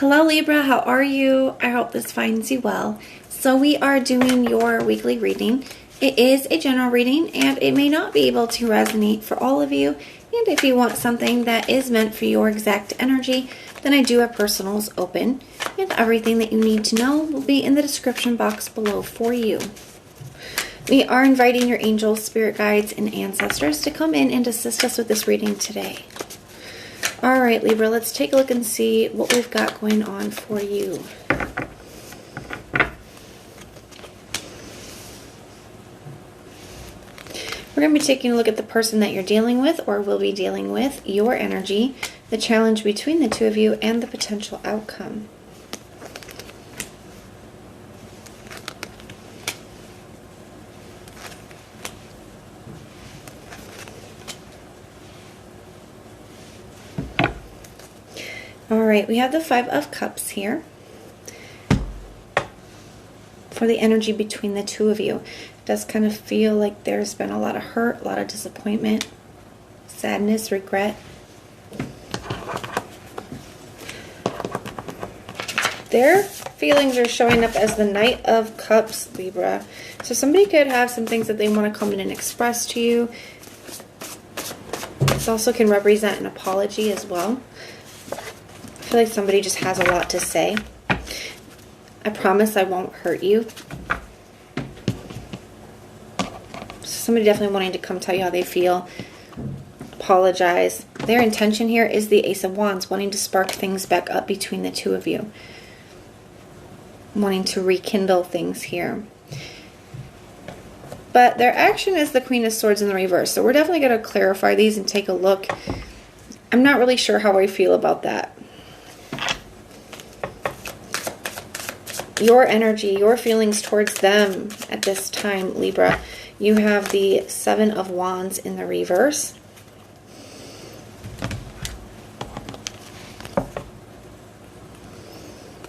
Hello Libra, how are you? I hope this finds you well. So we are doing your weekly reading. It is a general reading and it may not be able to resonate for all of you. And if you want something that is meant for your exact energy, then I do have personals open. And everything that you need to know will be in the description box below for you. We are inviting your angels, spirit guides, and ancestors to come in and assist us with this reading today. All right, Libra, let's take a look and see what we've got going on for you. We're going to be taking a look at the person that you're dealing with or will be dealing with, your energy, the challenge between the two of you, and the potential outcome. All right, we have the Five of Cups here for the energy between the two of you. It does kind of feel like there's been a lot of hurt, a lot of disappointment, sadness, regret. Their feelings are showing up as the Knight of Cups, Libra. So somebody could have some things that they want to come in and express to you. This also can represent an apology as well. I feel like somebody just has a lot to say. I promise I won't hurt you. Somebody definitely wanting to come tell you how they feel. Apologize. Their intention here is the Ace of Wands, wanting to spark things back up between the two of you. Wanting to rekindle things here. But their action is the Queen of Swords in the reverse. So we're definitely going to clarify these and take a look. I'm not really sure how I feel about that. Your energy, your feelings towards them at this time, Libra. You have the Seven of Wands in the reverse.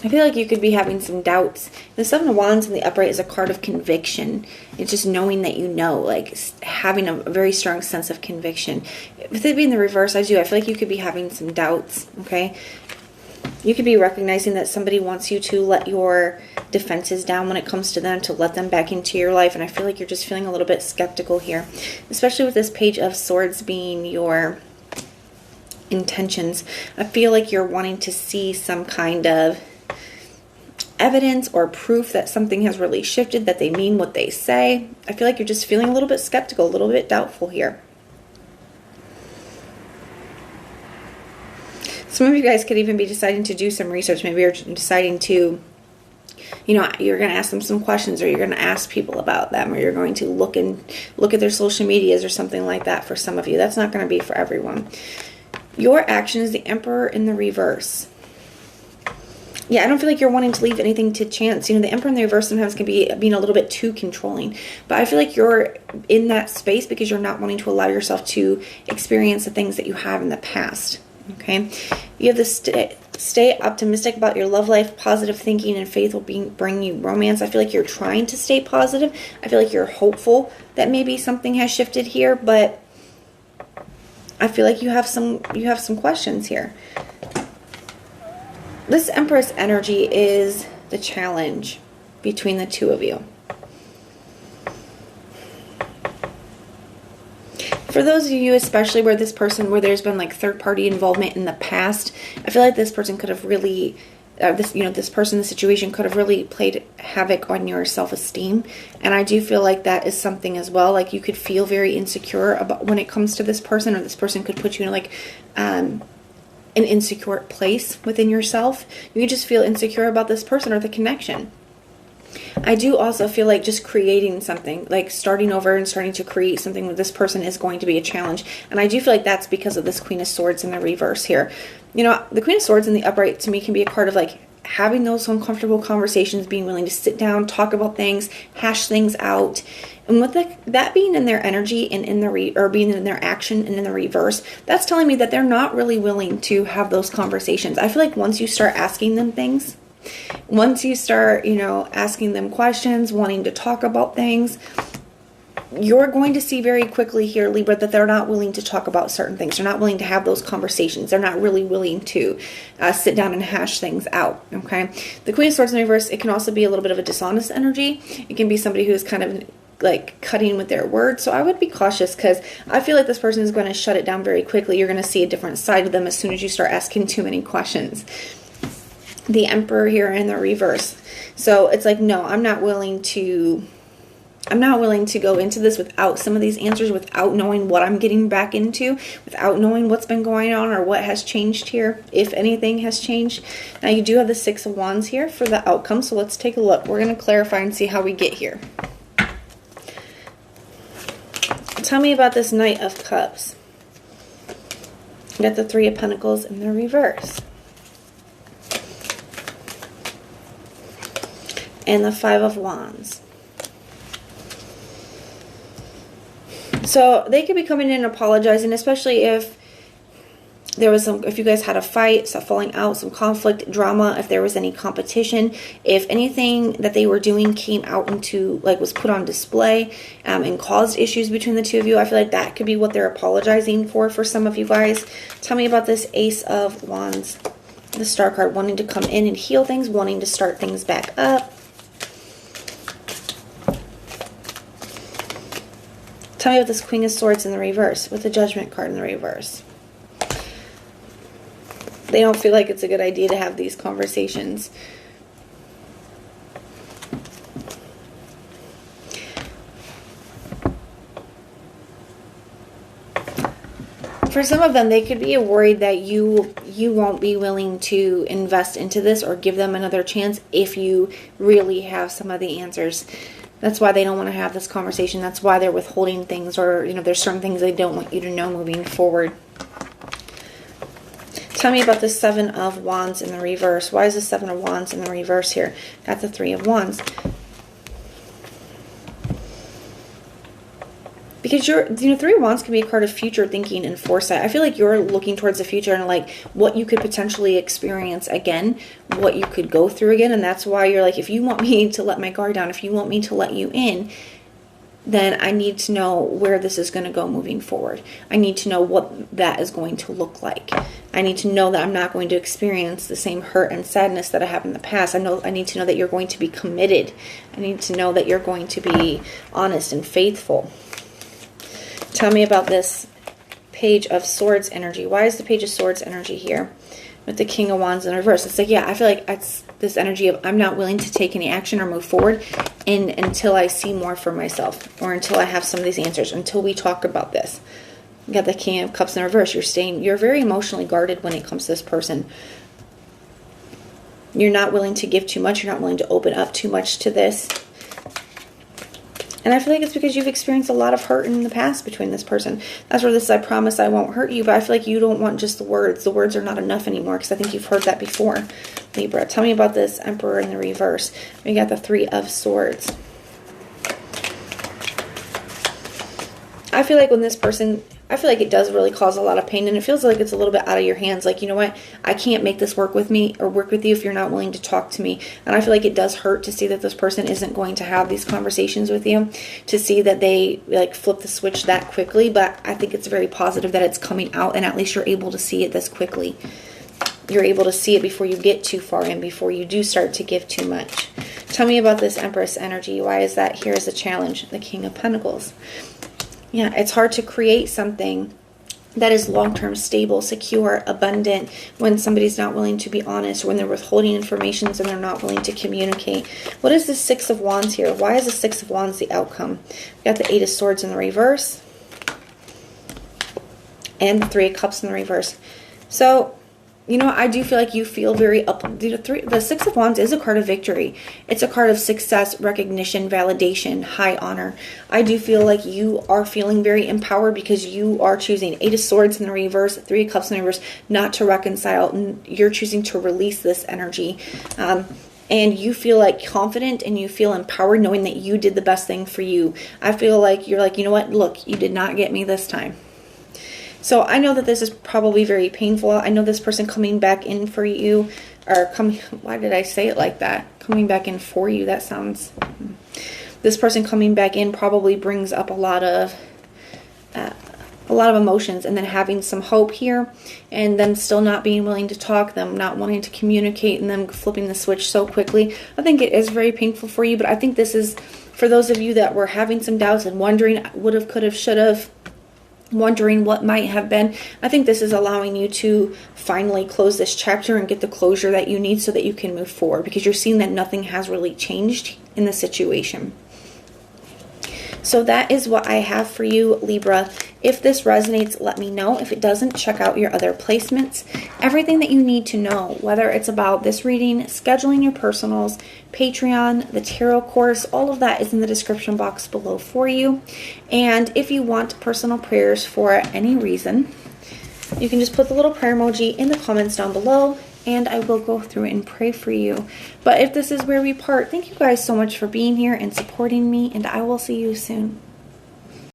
I feel like you could be having some doubts. The Seven of Wands in the upright is a card of conviction. It's just knowing that you know, like having a very strong sense of conviction. With it being the reverse, I feel like you could be having some doubts, okay? You could be recognizing that somebody wants you to let your defenses down when it comes to them, to let them back into your life. And I feel like you're just feeling a little bit skeptical here, especially with this Page of Swords being your intentions. I feel like you're wanting to see some kind of evidence or proof that something has really shifted, that they mean what they say. I feel like you're just feeling a little bit skeptical, a little bit doubtful here. Some of you guys could even be deciding to do some research. Maybe you're deciding to, you know, you're going to ask them some questions, or you're going to ask people about them, or you're going to look at their social medias or something like that for some of you. That's not going to be for everyone. Your action is the Emperor in the reverse. Yeah, I don't feel like you're wanting to leave anything to chance. You know, the Emperor in the reverse sometimes can be being a little bit too controlling. But I feel like you're in that space because you're not wanting to allow yourself to experience the things that you have in the past. Okay, you have this stay optimistic about your love life. Positive thinking and faith will bring you romance. I feel like you're trying to stay positive. I feel like you're hopeful that maybe something has shifted here, but I feel like you have some questions here. This Empress energy is the challenge between the two of you. For those of you, especially where there's been like third-party involvement in the past, I feel like this person could have really, this person, the situation could have really played havoc on your self-esteem. And I do feel like that is something as well. Like you could feel very insecure about when it comes to this person, or this person could put you in like an insecure place within yourself. You could just feel insecure about this person or the connection. I do also feel like just creating something, like starting over and starting to create something with this person is going to be a challenge. And I do feel like that's because of this Queen of Swords in the reverse here. You know, the Queen of Swords in the upright to me can be a card of like having those uncomfortable conversations, being willing to sit down, talk about things, hash things out. And with that being in their energy and being in their action and in the reverse, that's telling me that they're not really willing to have those conversations. I feel like once you start asking them things, once you start, asking them questions, wanting to talk about things, you're going to see very quickly here, Libra, that they're not willing to talk about certain things. They're not willing to have those conversations. They're not really willing to sit down and hash things out, okay? The Queen of Swords in reverse, it can also be a little bit of a dishonest energy. It can be somebody who is kind of like cutting with their words. So I would be cautious, because I feel like this person is going to shut it down very quickly. You're going to see a different side of them as soon as you start asking too many questions. The Emperor here in the reverse. So it's like, no, I'm not willing to go into this without some of these answers, without knowing what I'm getting back into, without knowing what's been going on or what has changed here, if anything has changed. Now you do have the Six of Wands here for the outcome, so let's take a look. We're going to clarify and see how we get here. Tell me about this Knight of Cups. You got the Three of Pentacles in the reverse. And the Five of Wands. So they could be coming in and apologizing, especially if there was if you guys had a fight, some falling out, some conflict, drama, if there was any competition, if anything that they were doing came out into, like, was put on display and caused issues between the two of you. I feel like that could be what they're apologizing for some of you guys. Tell me about this Ace of Wands, the Star card, wanting to come in and heal things, wanting to start things back up. Tell me about this Queen of Swords in the reverse with the Judgment card in the reverse. They don't feel like it's a good idea to have these conversations. For some of them, they could be worried that you won't be willing to invest into this or give them another chance if you really have some of the answers. That's why they don't want to have this conversation. That's why they're withholding things, or, you know, there's certain things they don't want you to know moving forward. Tell me about the Seven of Wands in the reverse. Why is the Seven of Wands in the reverse here? Got the Three of Wands. Because Three of Wands can be a card of future thinking and foresight. I feel like you're looking towards the future and like what you could potentially experience again, what you could go through again. And that's why you're like, if you want me to let my guard down, if you want me to let you in, then I need to know where this is going to go moving forward. I need to know what that is going to look like. I need to know that I'm not going to experience the same hurt and sadness that I have in the past. I need to know that you're going to be committed. I need to know that you're going to be honest and faithful. Tell me about this Page of Swords energy. Why is the Page of Swords energy here with the King of Wands in reverse? It's like, yeah, I feel like it's this energy of I'm not willing to take any action or move forward until I see more for myself, or until I have some of these answers, until we talk about this. You got the King of Cups in reverse. You're very emotionally guarded when it comes to this person. You're not willing to give too much. You're not willing to open up too much to this. And I feel like it's because you've experienced a lot of hurt in the past between this person. That's where this is, I promise I won't hurt you. But I feel like you don't want just the words. The words are not enough anymore, because I think you've heard that before, Libra. Tell me about this Emperor in the reverse. We got the Three of Swords. I feel like when this person, I feel like it does really cause a lot of pain, and it feels like it's a little bit out of your hands. Like, you know what? I can't make this work with me or work with you if you're not willing to talk to me. And I feel like it does hurt to see that this person isn't going to have these conversations with you, to see that they like flip the switch that quickly. But I think it's very positive that it's coming out, and at least you're able to see it this quickly. You're able to see it before you get too far in, before you do start to give too much. Tell me about this Empress energy. Why is that? Here's the challenge, the King of Pentacles. Yeah, it's hard to create something that is long-term, stable, secure, abundant when somebody's not willing to be honest, when they're withholding information and they're not willing to communicate. What is the Six of Wands here? Why is the Six of Wands the outcome? We got the Eight of Swords in the reverse and the Three of Cups in the reverse. So, you know, I do feel like you feel very up. The Six of Wands is a card of victory. It's a card of success, recognition, validation, high honor. I do feel like you are feeling very empowered because you are choosing Eight of Swords in the reverse, Three of Cups in the reverse, not to reconcile. You're choosing to release this energy. And you feel like confident and you feel empowered knowing that you did the best thing for you. I feel like you're like, you know what? Look, you did not get me this time. So I know that this is probably very painful. I know this person coming back in for you, or coming, why did I say it like that? Coming back in for you, that sounds, this person coming back in probably brings up a lot of emotions, and then having some hope here, and then still not being willing to talk, them not wanting to communicate, and then flipping the switch so quickly. I think it is very painful for you, but I think this is for those of you that were having some doubts and wondering would have, could have, should have, wondering what might have been. I think this is allowing you to finally close this chapter and get the closure that you need so that you can move forward, because you're seeing that nothing has really changed in the situation. So that is what I have for you, Libra. If this resonates, let me know. If it doesn't, check out your other placements. Everything that you need to know, whether it's about this reading, scheduling your personals, Patreon, the tarot course, all of that is in the description box below for you. And if you want personal prayers for any reason, you can just put the little prayer emoji in the comments down below, and I will go through and pray for you. But if this is where we part, thank you guys so much for being here and supporting me, and I will see you soon.